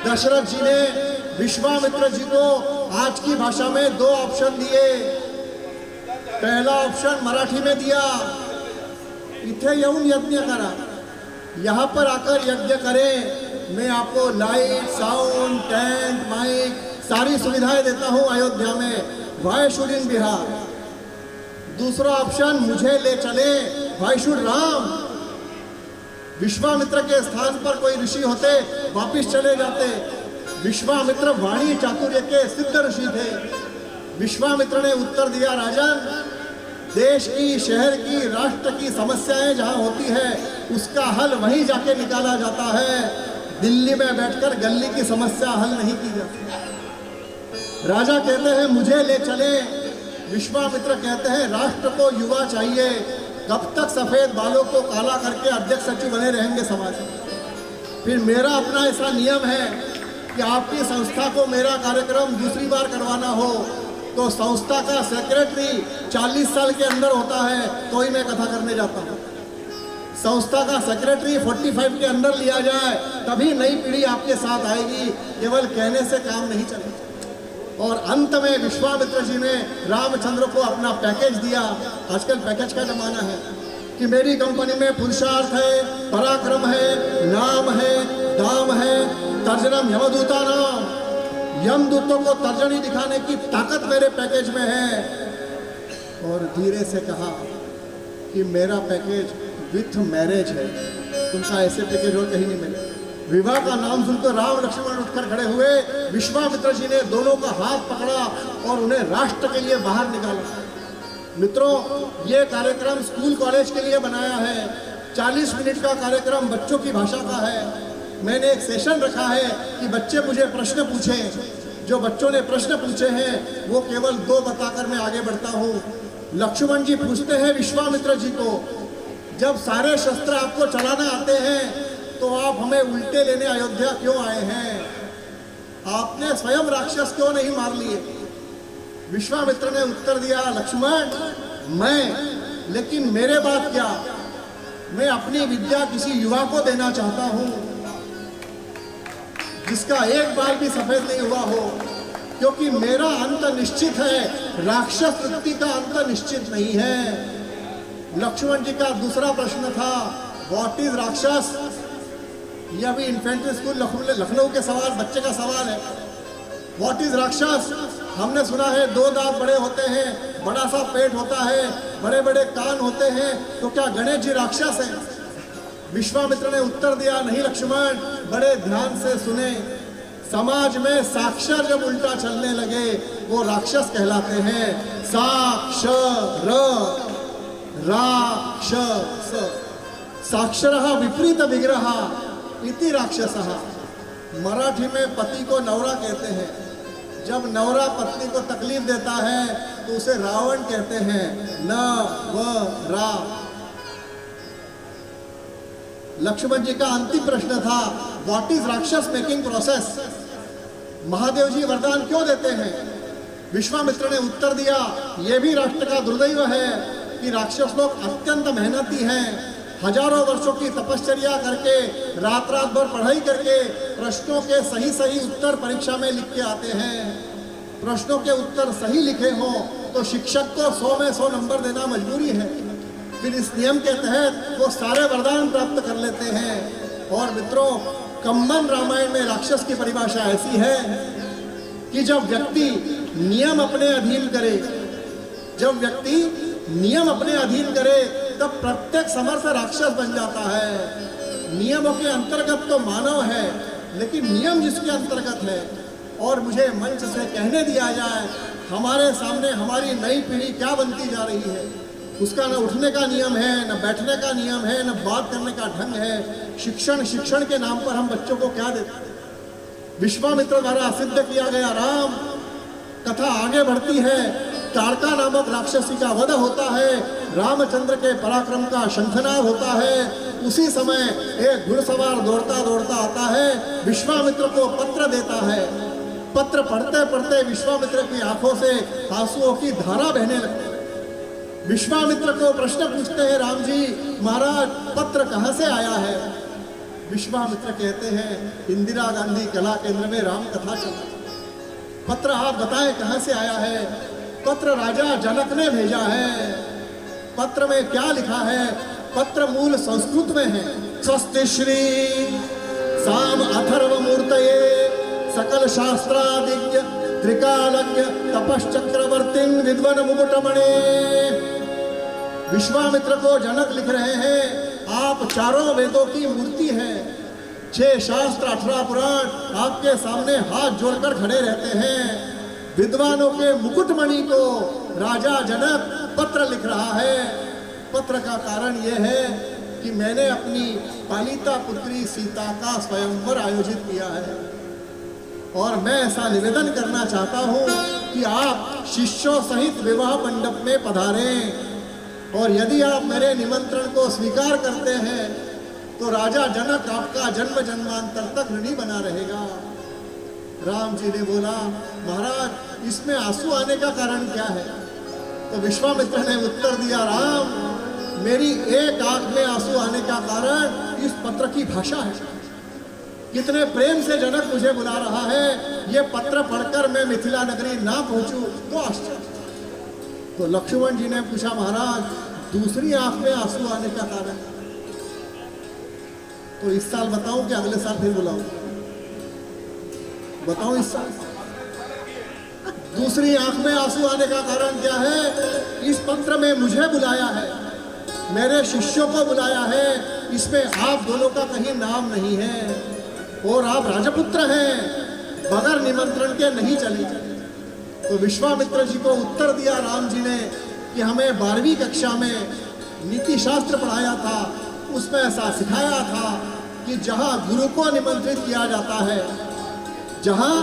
दशरथ जी ने विश्वामित्र जी को आज की भाषा में दो ऑप्शन दिए। पहला ऑप्शन मराठी में दिया, इथे येऊन यज्ञ करा, यहाँ पर आकर यज्ञ करें, मैं आपको लाइट, साउंड, टेंट, माइक सारी सुविधाएं देता हूं अयोध्या में, वाई शुड इन बिहार। दूसरा ऑप्शन, मुझे ले चले, वाई शुड राम। विश्वामित्र के स्थान पर कोई ऋषि होते वापिस चले जाते। विश्वामित्र वाणी चातुर्य के सिद्ध ऋषि थे। विश्वामित्र ने उत्तर दिया, राजन, देश की, शहर की, राष्ट्र की समस्याएं जहां होती है उसका हल वहीं जाके निकाला जाता है, दिल्ली में बैठकर गली की समस्या हल नहीं की जाती। राजा कहते हैं मुझे ले चले, विश्वामित्र कहते हैं राष्ट्र को युवा चाहिए, कब तक सफेद बालों को काला करके अध्यक्ष सचिव बने रहेंगे समाज में। फिर मेरा अपना ऐसा नियम है कि आपकी संस्था को मेरा कार्यक्रम दूसरी बार करवाना हो तो संस्था का सेक्रेटरी 40 साल के अंदर होता है तो ही मैं कथा करने जाता हूँ। संस्था का सेक्रेटरी 45 के अंदर लिया जाए तभी नई पीढ़ी आपके साथ आएगी, केवल कहने से काम नहीं चलेगा। और अंत में विश्वामित्र जी ने रामचंद्र को अपना पैकेज दिया। आजकल पैकेज का जमाना है कि मेरी कंपनी में पुरुषार्थ है, पराक्रम है, नाम है, दाम है, तर्जनम यमदूता नाम, यमदूतों को तर्जनी दिखाने की ताकत मेरे पैकेज में है। और धीरे से कहा कि मेरा पैकेज विथ मैरिज है, तुमका ऐसे पैकेज और कहीं नहीं मिले। विवाह का नाम सुनकर राम लक्ष्मण उठकर खड़े हुए। विश्वामित्र जी ने दोनों का हाथ पकड़ा और उन्हें राष्ट्र के लिए बाहर निकाला। मित्रों, ये कार्यक्रम स्कूल कॉलेज के लिए बनाया है। 40 मिनट का कार्यक्रम बच्चों की भाषा का है। मैंने एक सेशन रखा है कि बच्चे मुझे प्रश्न पूछें। जो बच्चों ने प्रश्न पूछे हैं वो केवल 2 बताकर मैं आगे बढ़ता हूँ। लक्ष्मण जी पूछते हैं विश्वामित्र जी को, जब सारे शस्त्र आपको चलाना आते हैं तो आप हमें उल्टे लेने अयोध्या क्यों आए हैं? आपने स्वयं राक्षस क्यों नहीं मार लिए? विश्वामित्र ने उत्तर दिया, लक्ष्मण, मैं, लेकिन मेरे बाद क्या? मैं अपनी विद्या किसी युवा को देना चाहता हूं जिसका एक बाल भी सफेद नहीं हुआ हो, क्योंकि मेरा अंत निश्चित है, राक्षस वृत्ति का अंत निश्चित नहीं है। लक्ष्मण जी का दूसरा प्रश्न था, व्हाट इज राक्षस? यह भी इन्फेंट्री स्कूल लखनऊ के सवाल, बच्चे का सवाल है। व्हाट इज राक्षस? हमने सुना है 2 दांत बड़े होते हैं, बड़ा सा पेट होता है, बड़े बड़े कान होते हैं, तो क्या गणेश जी राक्षस हैं? विश्वामित्र ने उत्तर दिया, नहीं लक्ष्मण, बड़े ध्यान से सुने, समाज में साक्षर जब उल्टा चलने लगे वो राक्षस कहलाते हैं। साक्षर राक्षस, साक्षरः विपरीत विग्रह इति राक्षसः। मराठी में पति को नवरा कहते हैं। जब नवरा पत्नी को तकलीफ देता है तो उसे रावण कहते हैं। न व रा। लक्ष्मण जी का अंतिम प्रश्न था, व्हाट इज राक्षस मेकिंग प्रोसेस? महादेव जी वरदान क्यों देते हैं? विश्वामित्र ने उत्तर दिया, यह भी राष्ट्र का दुर्दैव है कि राक्षस लोग अत्यंत मेहनती हैं। हजारों वर्षों की तपश्चर्या करके, रात रात भर पढ़ाई करके प्रश्नों के सही सही उत्तर परीक्षा में लिख के आते हैं। प्रश्नों के उत्तर सही लिखे हों तो शिक्षक को 100 में 100 नंबर देना मजबूरी है। फिर इस नियम के तहत वो सारे वरदान प्राप्त कर लेते हैं। और मित्रों, कम्बन रामायण में राक्षस की परिभाषा ऐसी है कि जब व्यक्ति नियम अपने अधीन करे, जब व्यक्ति नियम अपने अधीन करे तब प्रत्येक समर्थ राक्षस बन जाता है। नियमों के अंतर्गत तो मानव है, लेकिन नियम जिसके अंतर्गत है। और मुझे मंच से कहने दिया जाए, हमारे सामने हमारी नई पीढ़ी क्या बनती जा रही है, उसका न उठने का नियम है, न बैठने का नियम है, न बात करने का ढंग है। शिक्षण के नाम पर हम बच्चों को क्या देते हैं? विश्वामित्र द्वारा सिद्ध किया गया राम कथा आगे बढ़ती है। तारका नामक राक्षसी का वध होता है, रामचंद्र के पराक्रम का शंखनाद होता है। उसी समय एक घुड़सवार दौड़ता दौड़ता आता है, विश्वामित्र को पत्र देता है। पत्र पढ़ते पढ़ते विश्वामित्र की आंखों से आंसुओं की धारा बहने लगती है। विश्वामित्र को प्रश्न पूछते हैं राम जी, महाराज पत्र कहाँ से आया है? विश्वामित्र कहते हैं इंदिरा गांधी कला केंद्र में राम कथा चला, पत्र आप बताएं कहां से आया है? पत्र राजा जनक ने भेजा है। पत्र में क्या लिखा है? पत्र मूल संस्कृत में है। स्वस्ति श्री साम अथर्व मूर्तये सकल शास्त्रादिज्ञ त्रिकालज्ञ तपश्चक्रवर्ती विद्वन मुकुटमणे। विश्वामित्र को जनक लिख रहे हैं, आप चारों वेदों की मूर्ति हैं, 6 शास्त्र 18 पुराण आपके सामने हाथ जोड़कर खड़े रहते हैं। विद्वानों के मुकुटमणि को राजा जनक पत्र लिख रहा है। पत्र का कारण यह है कि मैंने अपनी पालिता पुत्री सीता का स्वयंवर आयोजित किया है और मैं ऐसा निवेदन करना चाहता हूं कि आप शिष्यों सहित विवाह मंडप में पधारें, और यदि आप मेरे निमंत्रण को स्वीकार करते हैं तो राजा जनक आपका जन्म जन्मांतर तक ऋणी बना रहेगा। राम जी ने बोला, महाराज इसमें आंसू आने का कारण क्या है? तो विश्वामित्र ने उत्तर दिया, राम मेरी एक आंख में आंसू आने का कारण इस पत्र की भाषा है। कितने प्रेम से जनक मुझे बुला रहा है, ये पत्र पढ़कर मैं मिथिला नगरी ना पहुंचूं तो आश्चर्य। तो लक्ष्मण जी ने पूछा, महाराज दूसरी आंख में आंसू आने का कारण? तो इस साल बताऊं कि अगले साल फिर बुलाऊं? बताऊं इस साल दूसरी आंख में आंसू आने का कारण क्या है? इस पत्र में मुझे बुलाया है, मेरे शिष्यों को बुलाया है, इसमें आप दोनों का कहीं नाम नहीं है और आप राजपुत्र हैं, बगैर निमंत्रण के नहीं चले। तो विश्वामित्र जी को उत्तर दिया राम जी ने कि हमें 12वीं कक्षा में नीति शास्त्र पढ़ाया था, उसमें ऐसा सिखाया था कि जहाँ गुरु को निमंत्रित किया जाता है, जहाँ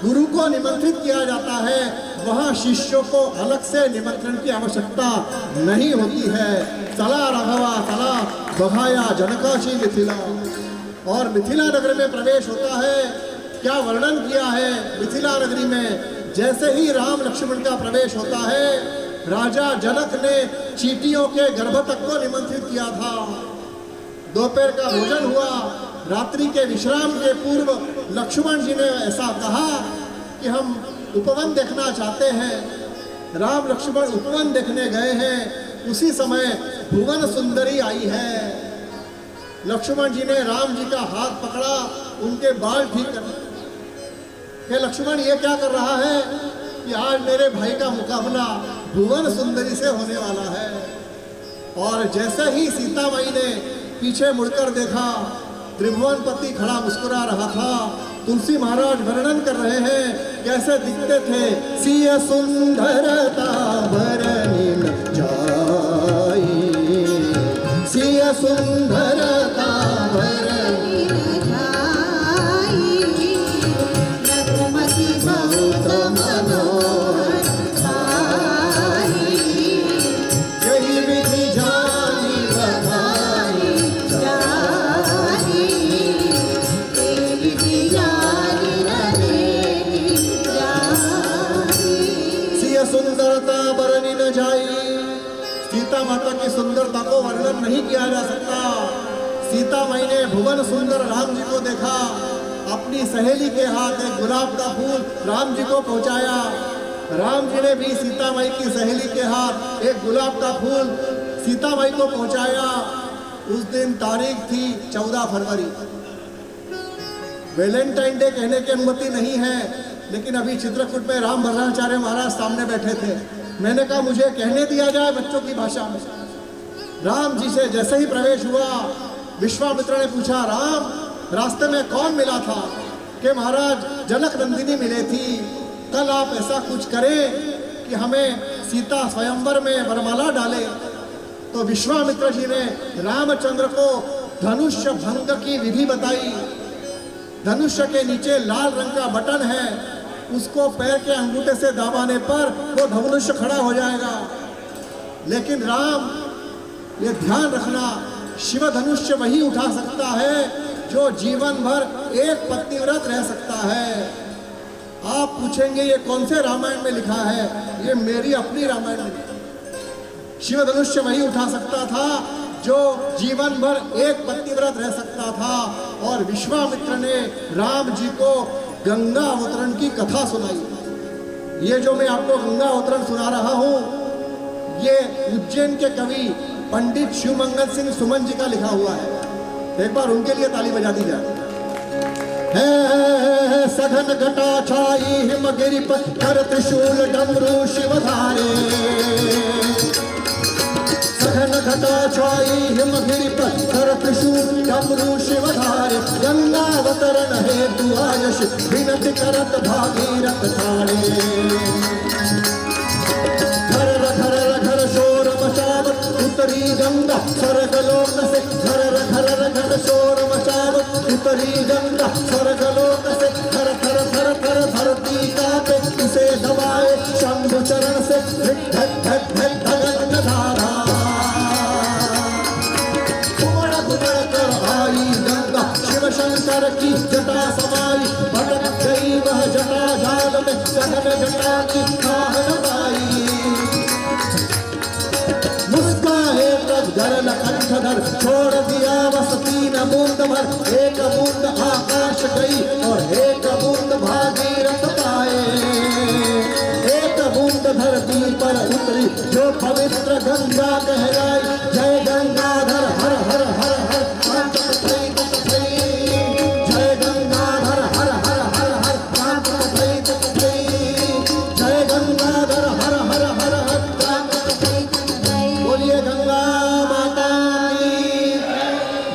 गुरु को निमंत्रित किया जाता है वहाँ शिष्यों को अलग से निमंत्रण की आवश्यकता नहीं होती है। चला राघवा चला बघाया जनकाशी मिथिला। और मिथिला नगर में प्रवेश होता है, क्या वर्णन किया है मिथिला नगरी में। जैसे ही राम लक्ष्मण का प्रवेश होता है, राजा जनक ने चींटियों के गर्भ तक को निमंत्रित किया था। दोपहर का भोजन हुआ, रात्रि के विश्राम के पूर्व लक्ष्मण जी ने ऐसा कहा कि हम उपवन देखना चाहते हैं। राम लक्ष्मण उपवन देखने गए हैं, उसी समय भुवन सुंदरी आई है। लक्ष्मण जी ने राम जी का हाथ पकड़ा, उनके बाल ठीक कर। लक्ष्मण ये क्या कर रहा है कि आज मेरे भाई का मुकाबला भुवन सुंदरी से होने वाला है। और जैसे ही सीता माई ने पीछे मुड़कर देखा, त्रिभुवन पति खड़ा मुस्कुरा रहा था। तुलसी महाराज वर्णन कर रहे हैं कैसे दिखते थे। सिय सुंदरता भरनी न जाई, सिय सुंदरता भरनी न जाई, रघुमति बहुत मनोहर भाई, यही विधि जानी बधाई जानी, ये विधि जानी रही जानी। सिय सुंदरता भरनी न जाई, सीता माता की सुंदरता को वर्णन नहीं किया जा सकता। सीता माई ने भुवन सुंदर राम जी को देखा, अपनी सहेली के हाथ एक गुलाब का फूल राम जी को पहुंचाया। राम जी ने भी सीता माई की सहेली के हाथ एक गुलाब का फूल सीता माई को पहुंचाया। उस दिन तारीख थी 14 फरवरी। वैलेंटाइन डे कहने की अनुमति नहीं है, लेकिन अभी चित्रकूट में राम भद्राचार्य महाराज सामने बैठे थे। मैंने कहा मुझे कहने दिया जाए बच्चों की भाषा में। राम जी से जैसे ही प्रवेश हुआ, विश्वामित्र ने पूछा, राम रास्ते में कौन मिला था? कि महाराज जनक नंदिनी मिले थी। कल आप ऐसा कुछ करें कि हमें सीता स्वयंवर में वरमाला डाले। तो विश्वामित्र जी ने रामचंद्र को धनुष्य भंग की विधि बताई। धनुष्य के नीचे लाल रंग का बटन है, उसको पैर के अंगूठे से दबाने पर वो धनुष्य खड़ा हो जाएगा। लेकिन राम ये ध्यान रखना, शिव धनुष्य वही उठा सकता है जो जीवन भर एक पत्नीव्रत रह सकता है। आप पूछेंगे ये कौन से रामायण में लिखा है? ये मेरी अपनी रामायण में। शिव धनुष्य वही उठा सकता था जो जीवन भर एक पत्नीव्रत रह सकता था। पर विश्वामित्र ने राम जी को गंगा अवतरण की कथा सुनाई। ये जो मैं आपको गंगा अवतरण सुना रहा हूं, ये उज्जैन के कवि पंडित शिवमंगल सिंह सुमन जी का लिखा हुआ है। एक बार उनके लिए ताली बजा दी जाए। है सघन घटा छाई हिमगिरि पर कर त्रिशूल डमरू शिवधारे। सघन घटा छाई हिमगिरि पर कर त्रिशूल डमरू शिवधारे। गंगावतरण हेतु आयश विनति करत भागीरथ थारे। घर शोर मचावत उतरी गंगा स्वर्गलोक से। घर शोर मचावत उतरी गंगा स्वर्गलोक से। थर थर थर थर धरती कांपे उसे दबाए शंभु चरण से। धक धक धक धगन धारा घुमड़ घुमड़ कर आई गंगा शिव शंकर की जटा समाई। भटक गई वह जटा जाल में सघन जटा की खाहन पाई। मुस्काए तब गरल कंठधर छोड़ दिया बस तीन बूंद भर। एक बूंद आकाश गई और एक बूंद भागीरथ पाए। एक बूंद धरती पर उतरी जो पवित्र गंगा कहलाई। जय गंगाधर हर हर हर हर कांत कथई कथई। जय गंगाधर हर हर हर हर कांत कथई कथई। जय गंगाधर हर हर हर हर कांत कथई कथई। बोलिए गंगा माता की।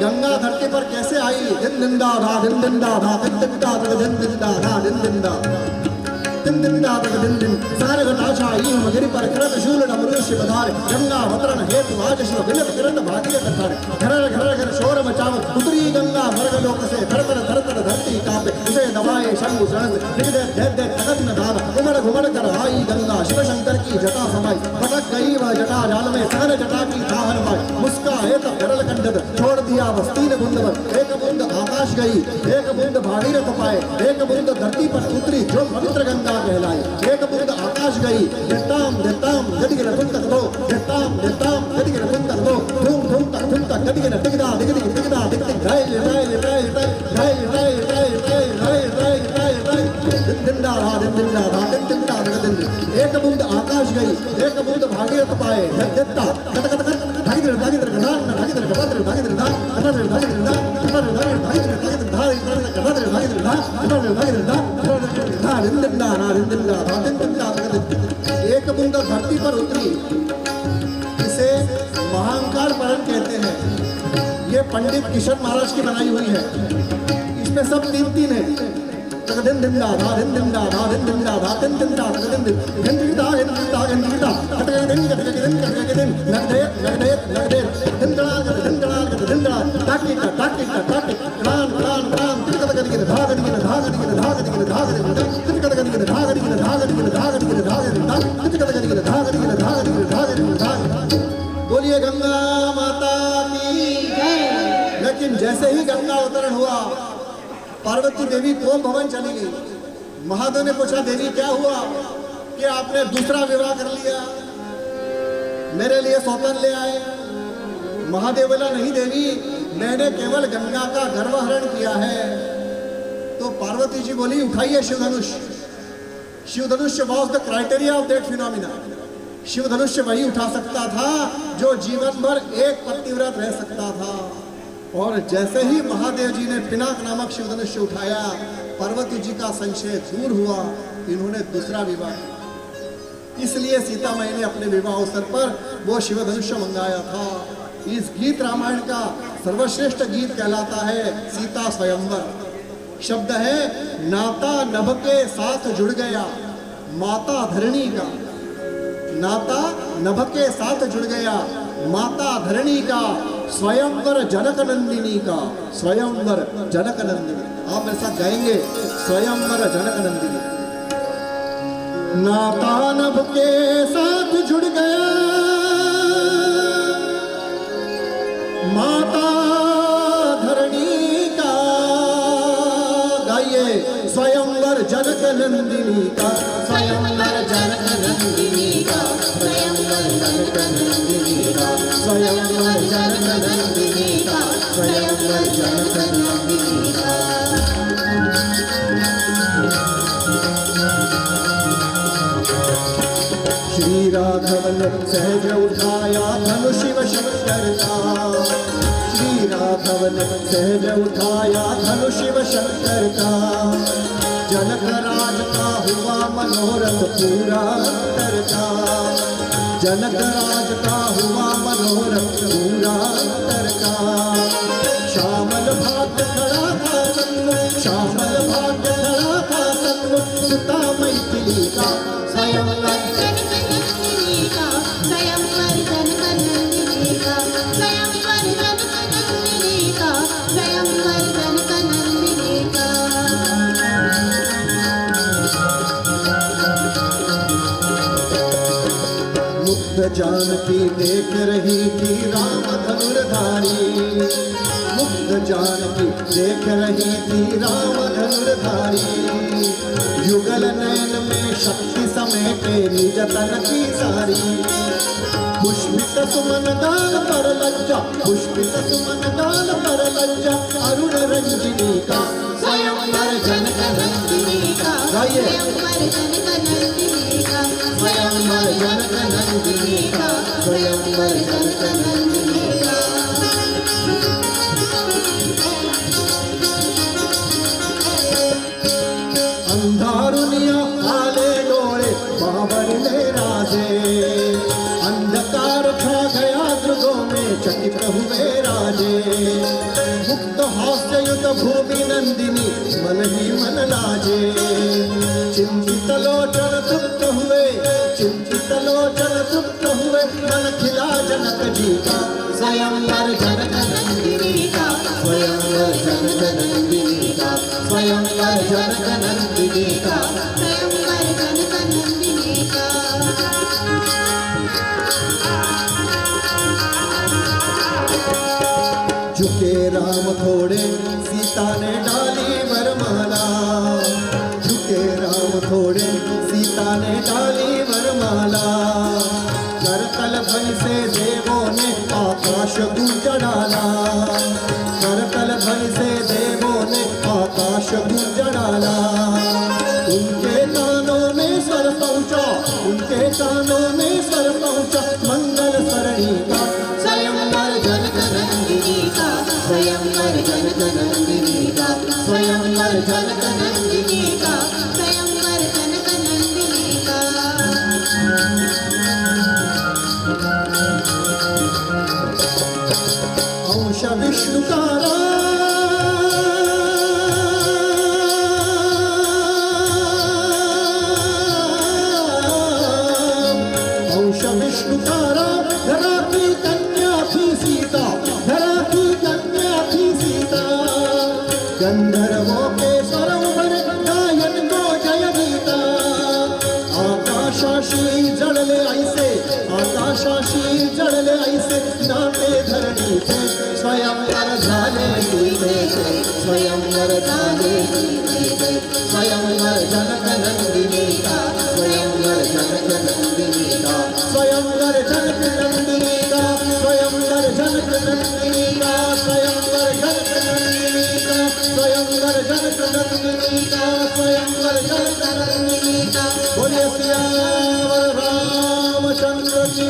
गंगा धरती पर कैसे आई? दिन दिन दा धा दिन दिन दा धा दिन दिन दा धा दिन दिन दा धा दिन दिन दा दिन दिन दा धा दिन दिन। सारे घटा छाई हिमगिरि पर कर त्रिशूल डमरू शिवधारे। गंगावतरण हेतु आज शिव विनति करत भागीरथ थारे। घर घर शोर मचावत उतरी गंगा स्वर्गलोक से। थर थर थर थर धरती कांपे उसे दबाए शंभु चरण से। तगन धारा घुमड़ घुमड़ कर आई गंगा शिव शंकर की जटा समाई। भटक गई वह जटा जाल में सघन जटा की खाहन पाई। मुस्काए तब गरल कंठधर छोड़ दिया बस तीन बूंद भर। एक बूंद आकाश गई एक बूंद भागीरथ पाए। एक बूंद धरती पर उतरी जो पवित्र गंगा कहलाई। एक बूंद आकाश गई देताम देताम गदिगिर तुम तक दो। देताम देताम गदिगिर तुम तक दो। धूम धूम तक धूम तक गदिगिर दिगदा दिगदी दिगदा दिगदी। राय राय राय राय राय राय राय राय राय राय राय राय। दिन दा धा दिन दिन दा धा दिन दिन दा धा दिन दिन। एक बूंद आकाश गई एक बूंद भागीरथ पाए। देता कत कत कत भागीरथ भागीरथ गदान भागीरथ गदान भागीरथ दा गदान भागीरथ दा गदान भागीरथ भागीरथ धा गदान भागीरथ दा गदान भागीरथ दा धा दिन दिन दा धा दिन दिन दा धा दिन दिन दा धा दिन दिन। एक बूंद धरती पर उतरी। इसे महांकार परण कहते हैं। ये पंडित किशन महाराज की बनाई हुई है। इसमें सब तीन तीन है। दिन दिन दा धा दिन दिन दा धा दिन दिन दा धा दिन दिन दा दिन दिन। दिन दिन दा दिन दिन दा दिन दिन दा कटके दिन कटके दिन कटके दिन। लगदे लगदे लगदे दिन दड़ाल कर दिन दड़ाल कर दिन दड़ाल। टाकी का टाकी का टाकी प्राण प्राण प्राण तिरकत गदिगिर धा गदिगिर धा गदिगिर धा गदिगिर धा गदिगिर तिरकत गदिगिर धा गदिगिर धा गदिगिर धा गदिगिर धा गदिगिर तिरकत गदिगिर धा गदिगिर धा गदिगिर धा गदिगिर धा। बोलिए गंगा माता की जय। लेकिन जैसे ही गंगा अवतरण हुआ पार्वती देवी तपोवन भवन चली गई। महादेव ने पूछा देवी क्या हुआ कि आपने दूसरा विवाह कर लिया, मेरे लिए सौतन ले आए? महादेव बोला नहीं देवी, मैंने केवल गंगा का गर्भहरण किया है। तो पार्वती जी बोली उठाइए शिवधनुष। शिवधनुष was the criteria of that phenomena. शिवधनुष वही उठा सकता था जो जीवन भर एक पतिव्रत रह सकता था। और जैसे ही महादेव जी ने पिनाक नामक शिवधनुष उठाया, पार्वती जी का संशय दूर हुआ। इन्होंने दूसरा विवाह। इसलिए सीता माई ने अपने विवाह अवसर पर वो शिवधनुष मंगाया था। इस गीत रामायण का सर्वश्रेष्ठ गीत कहलाता है सीता स्वयंवर। शब्द है नाता नभ के साथ जुड़ गया माता धरणी का। नाता नभ के साथ जुड़ गया माता धरणी का। स्वयंवर जनक नंदिनी का। स्वयंवर जनक नंदिनी। आप मेरे साथ गाएंगे स्वयंवर जनक नंदिनी। नाता नभ के साथ जुड़ गया माता धरणी का। गाइए स्वयंवर जनक नंदिनी का। स्वयंवर जनक नंदिनी का। स्वयंवर जनक नंदिनी का। स्वयंवर जनक नंदिनी का। स्वयंवर जनक नंदिनी का। ने सहज उठाया धनु शिव शंकर का, श्री राघव ने सहज उठाया धनु शिव शंकर का। जनक राज का हुआ मनोरथ पूरा अंतर का, जनक राज का हुआ मनोरथ पूरा अंतर का। श्यामल भाग्य खड़ा था सन्मुख, श्यामल भाग्य खड़ा था सन्मुख, सुता मैथिली का स्वयंवर जनकनंदिनी का, स्वयंवर जनकनंदिनी का, स्वयंवर जनकनंदिनी का, स्वयंवर जनकनंदिनी का। मुग्ध जानकी देख रही थी राम धनुर्धारी, मुग्ध जानकी देख रही थी राम धनुर्धारी। युगल नयन में शक्ति समेटे निज तन की सारी, पुष्पित सुमन गाल पर लज्जा, पुष्पित सुमन गाल पर लज्जा, अरुण रंजिनी का स्वयंवर जनकनंदिनी का, स्वयंवर जनकनंदिनी का, स्वयंवर जनकनंदिनी का, स्वयंवर जनकनंदिनी का। अंधारुनिया काले डोळे बावरले राजे, अंधकार छा गया दुर्गों में चकित हुए राजे। मुक्त हास्य युत भूमि नंदिनी मन ही मन लाजे, चिंतित लोचन तृप्त हुए, चिंतित लोचन तृप्त हुए, मन खिला जनक जी का स्वयंवर जनकनंदिनी का, स्वयंवर जनकनंदिनी का, स्वयंवर जनकनंदिनी का। स्वयंवर जनकनंदिनी का। झुके राम थोड़े सीता ने डाली वरमाला, झुके राम थोड़े सीता ने डाली वरमाला। करतल ध्वनि से देवों ने आकाश गूंज डाला, करतल ध्वनि से देवों ने आकाश गूंज डाला। उनके कानों में स्वर पहुंचा, उनके कानों में स्वर पहुंचा, मंगल सरणी का स्वयंवर जनकनंदिनी का, स्वयंवर जनकनंदिनी का, स्वयंवर जनकनंदिनी का, स्वयंवर जनकनंदिनी का। अंश विष्णु का अंश विष्णु का राम, धरा की कन्या थी सीता, धरा की कन्या थी सीता। गंधर्वों के सरोवर गायन को जय गीता, आकाशाशी जड़ले ऐसे, आकाशाशी जड़ले ऐसे, नाते धरणी थे स्वयंवर झाले सीते थे, स्वयंवर झाले सीते थे, स्वयंवर जनकनंदिनी का, स्वयंवर जनकनंदिनी का, स्वयंवर जनकनंदिनी का, स्वयंवर जनकनंदिनी का, स्वयंवर जनकनंदिनी का, स्वयंवर जनकनंदिनी का, स्वयंवर जनकनंदिनी का। बोलिए सियावर रामचंद्र की।